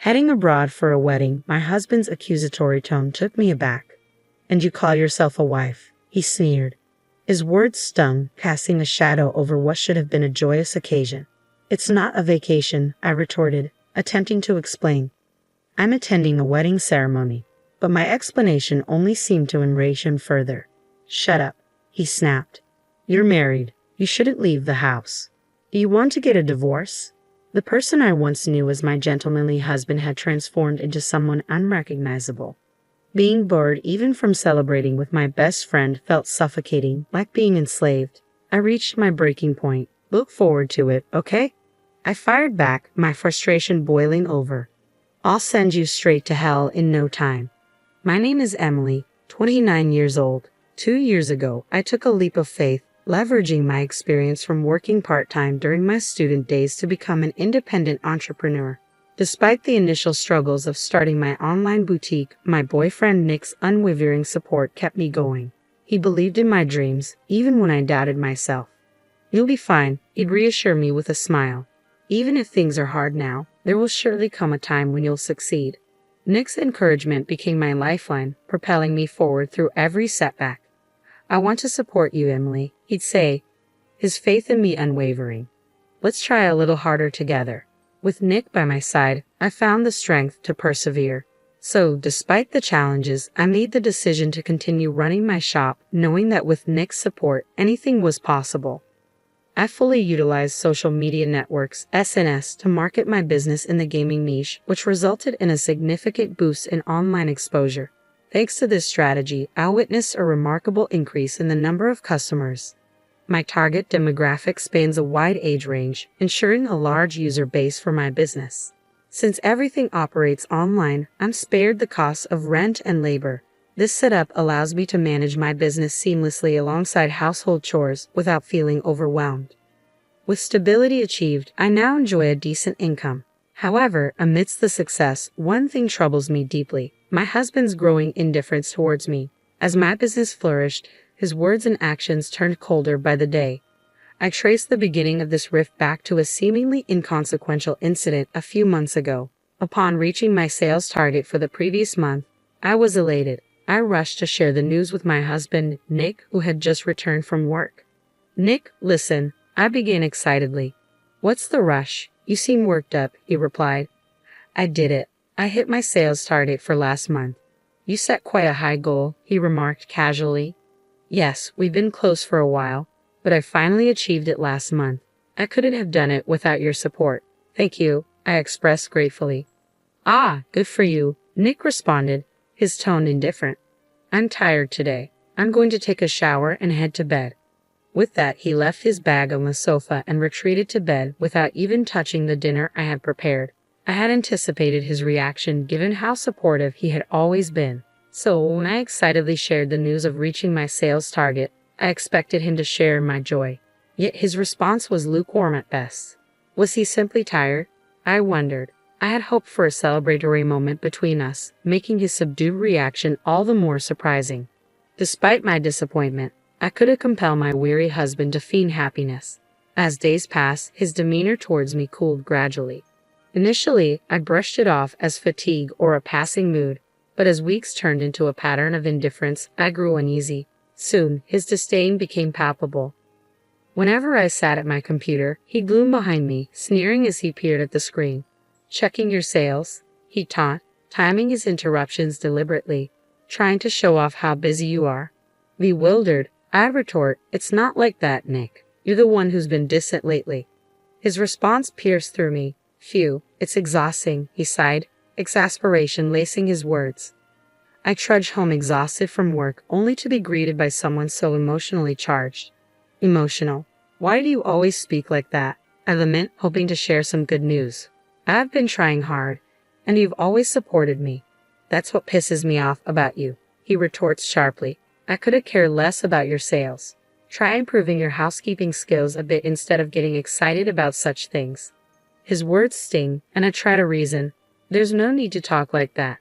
Heading abroad for a wedding, my husband's accusatory tone took me aback. And you call yourself a wife? He sneered. His words stung, casting a shadow over what should have been a joyous occasion. It's not a vacation, I retorted, attempting to explain. I'm attending a wedding ceremony. But my explanation only seemed to enrage him further. Shut up, he snapped. You're married. You shouldn't leave the house. Do you want to get a divorce? The person I once knew as my gentlemanly husband had transformed into someone unrecognizable. Being bored even from celebrating with my best friend felt suffocating, like being enslaved. I reached my breaking point. Look forward to it, okay? I fired back, my frustration boiling over. I'll send you straight to hell in no time. My name is Emily, 29 years old. 2 years ago, I took a leap of faith, leveraging my experience from working part-time during my student days to become an independent entrepreneur. Despite the initial struggles of starting my online boutique, my boyfriend Nick's unwavering support kept me going. He believed in my dreams, even when I doubted myself. You'll be fine, he'd reassure me with a smile. Even if things are hard now, there will surely come a time when you'll succeed. Nick's encouragement became my lifeline, propelling me forward through every setback. I want to support you, Emily, he'd say, his faith in me unwavering. Let's try a little harder together. With Nick by my side, I found the strength to persevere. So, despite the challenges, I made the decision to continue running my shop, knowing that with Nick's support, anything was possible. I fully utilized social media networks, SNS, to market my business in the gaming niche, which resulted in a significant boost in online exposure. Thanks to this strategy, I witnessed a remarkable increase in the number of customers. My target demographic spans a wide age range, ensuring a large user base for my business. Since everything operates online, I'm spared the costs of rent and labor. This setup allows me to manage my business seamlessly alongside household chores without feeling overwhelmed. With stability achieved, I now enjoy a decent income. However, amidst the success, one thing troubles me deeply: my husband's growing indifference towards me. As my business flourished, his words and actions turned colder by the day. I trace the beginning of this rift back to a seemingly inconsequential incident a few months ago. Upon reaching my sales target for the previous month, I was elated. I rushed to share the news with my husband, Nick, who had just returned from work. Nick, listen, I began excitedly. What's the rush? You seem worked up, he replied. I did it. I hit my sales target for last month. You set quite a high goal, he remarked casually. Yes, we've been close for a while, but I finally achieved it last month. I couldn't have done it without your support. Thank you, I expressed gratefully. Ah, good for you, Nick responded, his tone indifferent. I'm tired today. I'm going to take a shower and head to bed. With that, he left his bag on the sofa and retreated to bed without even touching the dinner I had prepared. I had anticipated his reaction given how supportive he had always been. So when I excitedly shared the news of reaching my sales target, I expected him to share in my joy. Yet his response was lukewarm at best. Was he simply tired? I wondered. I had hoped for a celebratory moment between us, making his subdued reaction all the more surprising. Despite my disappointment, I couldn't compel my weary husband to feign happiness. As days passed, his demeanor towards me cooled gradually. Initially, I brushed it off as fatigue or a passing mood, but as weeks turned into a pattern of indifference, I grew uneasy. Soon, his disdain became palpable. Whenever I sat at my computer, he gloomed behind me, sneering as he peered at the screen. Checking your sales, he taunt, timing his interruptions deliberately, trying to show off how busy you are. Bewildered, I retort, it's not like that, Nick. You're the one who's been distant lately. His response pierced through me. Phew, it's exhausting, he sighed, exasperation lacing his words. I trudged home exhausted from work, only to be greeted by someone so emotionally charged. Emotional. Why do you always speak like that? I lament, hoping to share some good news. I've been trying hard, and you've always supported me. That's what pisses me off about you, he retorts sharply. I couldn't care less about your sales. Try improving your housekeeping skills a bit instead of getting excited about such things. His words sting, and I try to reason. There's no need to talk like that.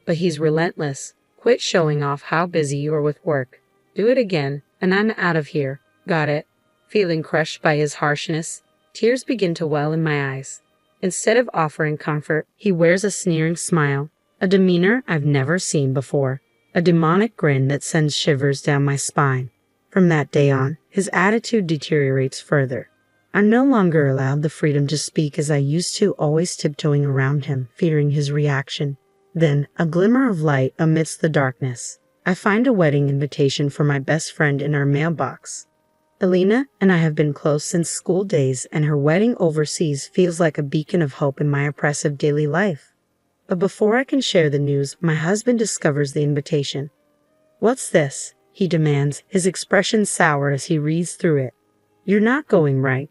But he's relentless. Quit showing off how busy you are with work. Do it again, and I'm out of here. Got it? Feeling crushed by his harshness, tears begin to well in my eyes. Instead of offering comfort, he wears a sneering smile, a demeanor I've never seen before, a demonic grin that sends shivers down my spine. From that day on, his attitude deteriorates further. I'm no longer allowed the freedom to speak as I used to, always tiptoeing around him, fearing his reaction. Then, a glimmer of light amidst the darkness. I find a wedding invitation for my best friend in our mailbox. Elena and I have been close since school days, and her wedding overseas feels like a beacon of hope in my oppressive daily life. But before I can share the news, my husband discovers the invitation. "What's this?" he demands, his expression sour as he reads through it. "You're not going, right?"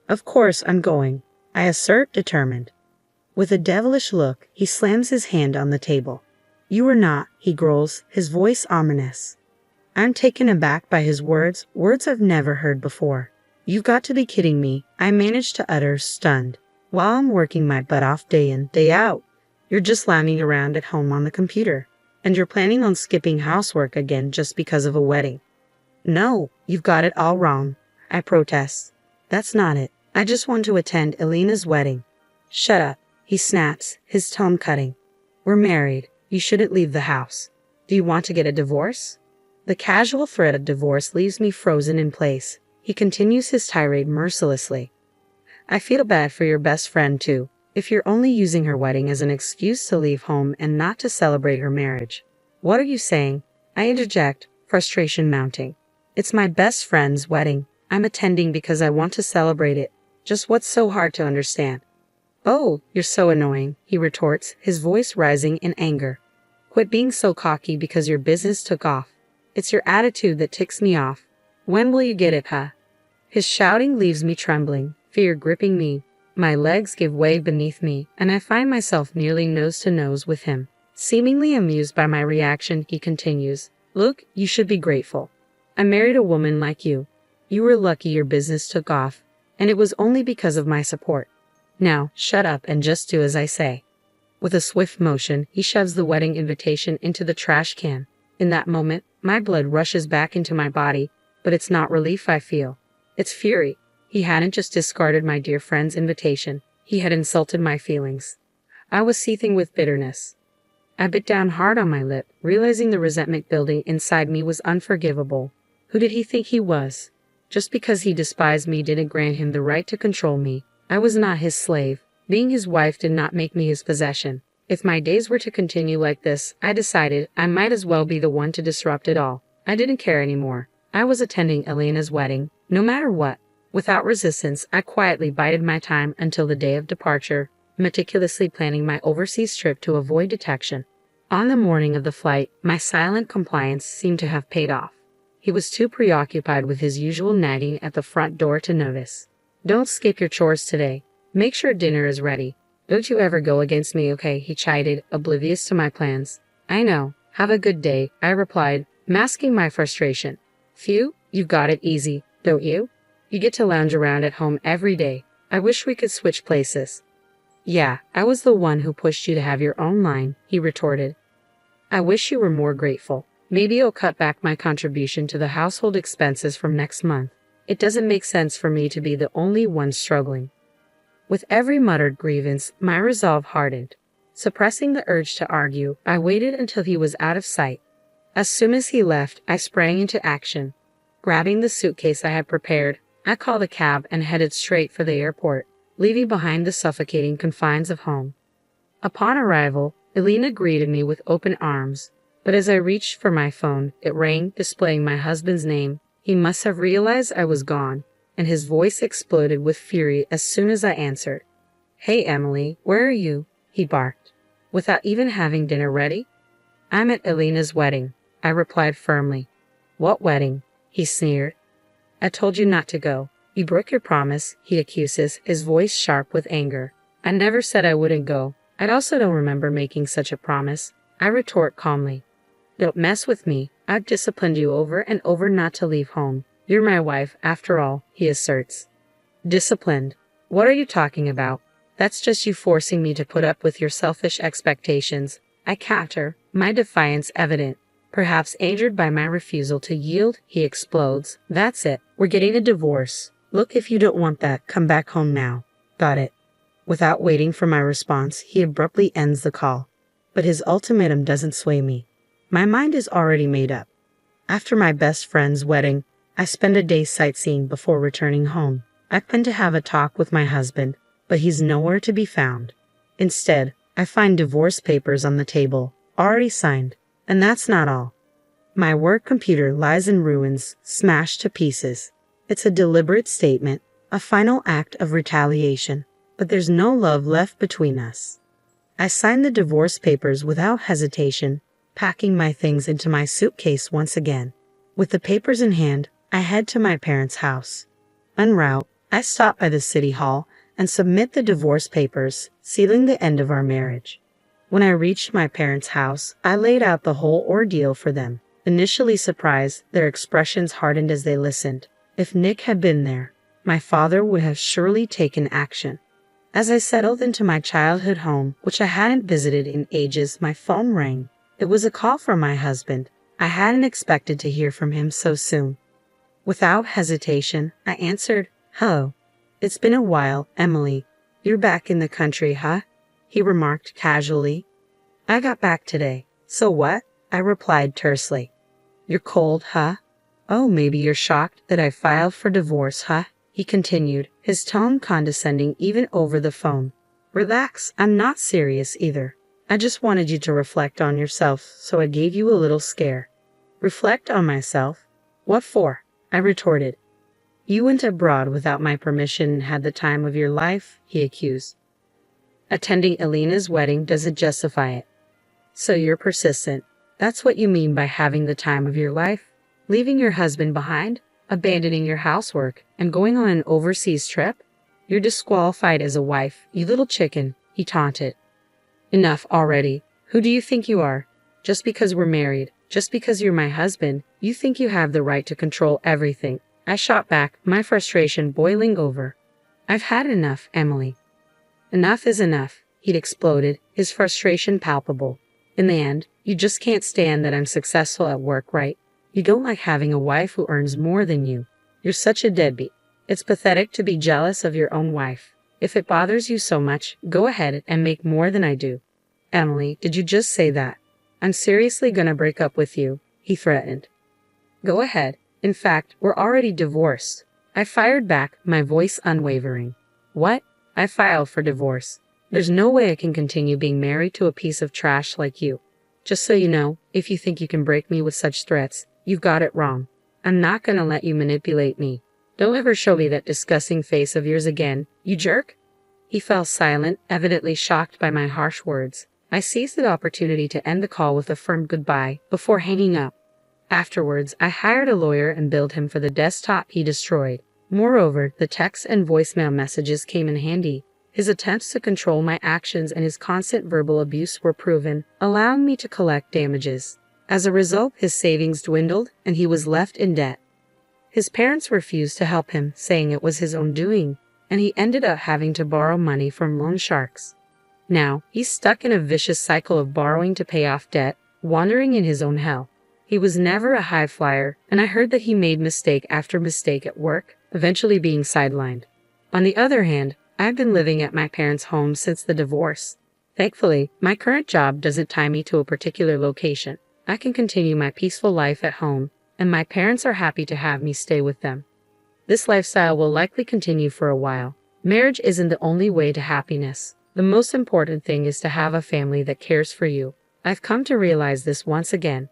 "Of course I'm going," I assert, determined. With a devilish look, he slams his hand on the table. "You are not," he growls, his voice ominous. I'm taken aback by his words I've never heard before. "You've got to be kidding me," I manage to utter, stunned. "While I'm working my butt off day in, day out, you're just lounging around at home on the computer. And you're planning on skipping housework again just because of a wedding." "No, you've got it all wrong," I protest. "That's not it. I just want to attend Elena's wedding." "Shut up," he snaps, his tone cutting. "We're married. You shouldn't leave the house. Do you want to get a divorce?" The casual threat of divorce leaves me frozen in place. He continues his tirade mercilessly. "I feel bad for your best friend, too, if you're only using her wedding as an excuse to leave home and not to celebrate her marriage." "What are you saying?" I interject, frustration mounting. "It's my best friend's wedding. I'm attending because I want to celebrate it. Just what's so hard to understand?" "Oh, you're so annoying," he retorts, his voice rising in anger. "Quit being so cocky because your business took off. It's your attitude that ticks me off. When will you get it, huh?" His shouting leaves me trembling, fear gripping me. My legs give way beneath me, and I find myself nearly nose to nose with him. Seemingly amused by my reaction, he continues, "Look, you should be grateful. I married a woman like you. You were lucky your business took off, and it was only because of my support. Now, shut up and just do as I say." With a swift motion, he shoves the wedding invitation into the trash can. In that moment, my blood rushes back into my body, but it's not relief I feel. It's fury. He hadn't just discarded my dear friend's invitation, he had insulted my feelings. I was seething with bitterness. I bit down hard on my lip, realizing the resentment building inside me was unforgivable. Who did he think he was? Just because he despised me didn't grant him the right to control me. I was not his slave. Being his wife did not make me his possession. If my days were to continue like this, I decided I might as well be the one to disrupt it all. I didn't care anymore. I was attending Elena's wedding, no matter what. Without resistance, I quietly bided my time until the day of departure, meticulously planning my overseas trip to avoid detection. On the morning of the flight, my silent compliance seemed to have paid off. He was too preoccupied with his usual nagging at the front door to notice. "Don't skip your chores today. Make sure dinner is ready. Don't you ever go against me, okay?" he chided, oblivious to my plans. "I know. Have a good day," I replied, masking my frustration. "Phew, you've got it easy, don't you? You get to lounge around at home every day. I wish we could switch places." "Yeah, I was the one who pushed you to have your own line," he retorted. "I wish you were more grateful. Maybe I'll cut back my contribution to the household expenses from next month. It doesn't make sense for me to be the only one struggling." With every muttered grievance, my resolve hardened. Suppressing the urge to argue, I waited until he was out of sight. As soon as he left, I sprang into action. Grabbing the suitcase I had prepared, I called a cab and headed straight for the airport, leaving behind the suffocating confines of home. Upon arrival, Elena greeted me with open arms, but as I reached for my phone, it rang, displaying my husband's name. He must have realized I was gone, and his voice exploded with fury as soon as I answered. "Hey, Emily, where are you?" he barked. "Without even having dinner ready?" "I'm at Elena's wedding," I replied firmly. "What wedding?" he sneered. "I told you not to go. You broke your promise," he accuses, his voice sharp with anger. "I never said I wouldn't go. I also don't remember making such a promise," I retort calmly. "Don't mess with me. I've disciplined you over and over not to leave home. You're my wife, after all," he asserts. "Disciplined? What are you talking about? That's just you forcing me to put up with your selfish expectations," I counter, my defiance evident. Perhaps angered by my refusal to yield, he explodes. "That's it. We're getting a divorce. Look, if you don't want that, come back home now. Got it?" Without waiting for my response, he abruptly ends the call. But his ultimatum doesn't sway me. My mind is already made up. After my best friend's wedding, I spend a day sightseeing before returning home. I plan to have a talk with my husband, but he's nowhere to be found. Instead, I find divorce papers on the table, already signed. And that's not all. My work computer lies in ruins, smashed to pieces. It's a deliberate statement, a final act of retaliation, but there's no love left between us. I signed the divorce papers without hesitation, packing my things into my suitcase once again. With the papers in hand, I head to my parents' house. En route, I stop by the city hall and submit the divorce papers, sealing the end of our marriage. When I reached my parents' house, I laid out the whole ordeal for them. Initially surprised, their expressions hardened as they listened. If Nick had been there, my father would have surely taken action. As I settled into my childhood home, which I hadn't visited in ages, my phone rang. It was a call from my husband. I hadn't expected to hear from him so soon. Without hesitation, I answered, "Hello. It's been a while, Emily. You're back in the country, huh?" he remarked casually. "I got back today." "So what?" I replied tersely. "You're cold, huh? Oh, maybe you're shocked that I filed for divorce, huh?" he continued, his tone condescending even over the phone. "Relax, I'm not serious either. I just wanted you to reflect on yourself, so I gave you a little scare." "Reflect on myself? What for?" I retorted. "You went abroad without my permission and had the time of your life," he accused. "Attending Elena's wedding doesn't justify it." "So you're persistent. That's what you mean by having the time of your life? Leaving your husband behind, abandoning your housework, and going on an overseas trip? You're disqualified as a wife, you little chicken," he taunted. "Enough already. Who do you think you are? Just because we're married, just because you're my husband, you think you have the right to control everything." I shot back, my frustration boiling over. "I've had enough, Emily." "Enough is enough," he'd exploded, his frustration palpable. "In the end, you just can't stand that I'm successful at work, right? You don't like having a wife who earns more than you. You're such a deadbeat. It's pathetic to be jealous of your own wife. If it bothers you so much, go ahead and make more than I do." "Emily, did you just say that? I'm seriously gonna break up with you," he threatened. "Go ahead. In fact, we're already divorced." I fired back, my voice unwavering. "What? I filed for divorce. There's no way I can continue being married to a piece of trash like you. Just so you know, if you think you can break me with such threats, you've got it wrong. I'm not gonna let you manipulate me. Don't ever show me that disgusting face of yours again, you jerk." He fell silent, evidently shocked by my harsh words. I seized the opportunity to end the call with a firm goodbye before hanging up. Afterwards, I hired a lawyer and billed him for the desktop he destroyed. Moreover, the text and voicemail messages came in handy. His attempts to control my actions and his constant verbal abuse were proven, allowing me to collect damages. As a result, his savings dwindled, and he was left in debt. His parents refused to help him, saying it was his own doing, and he ended up having to borrow money from loan sharks. Now, he's stuck in a vicious cycle of borrowing to pay off debt, wandering in his own hell. He was never a high flyer, and I heard that he made mistake after mistake at work, eventually being sidelined. On the other hand, I've been living at my parents' home since the divorce. Thankfully, my current job doesn't tie me to a particular location. I can continue my peaceful life at home, and my parents are happy to have me stay with them. This lifestyle will likely continue for a while. Marriage isn't the only way to happiness. The most important thing is to have a family that cares for you. I've come to realize this once again.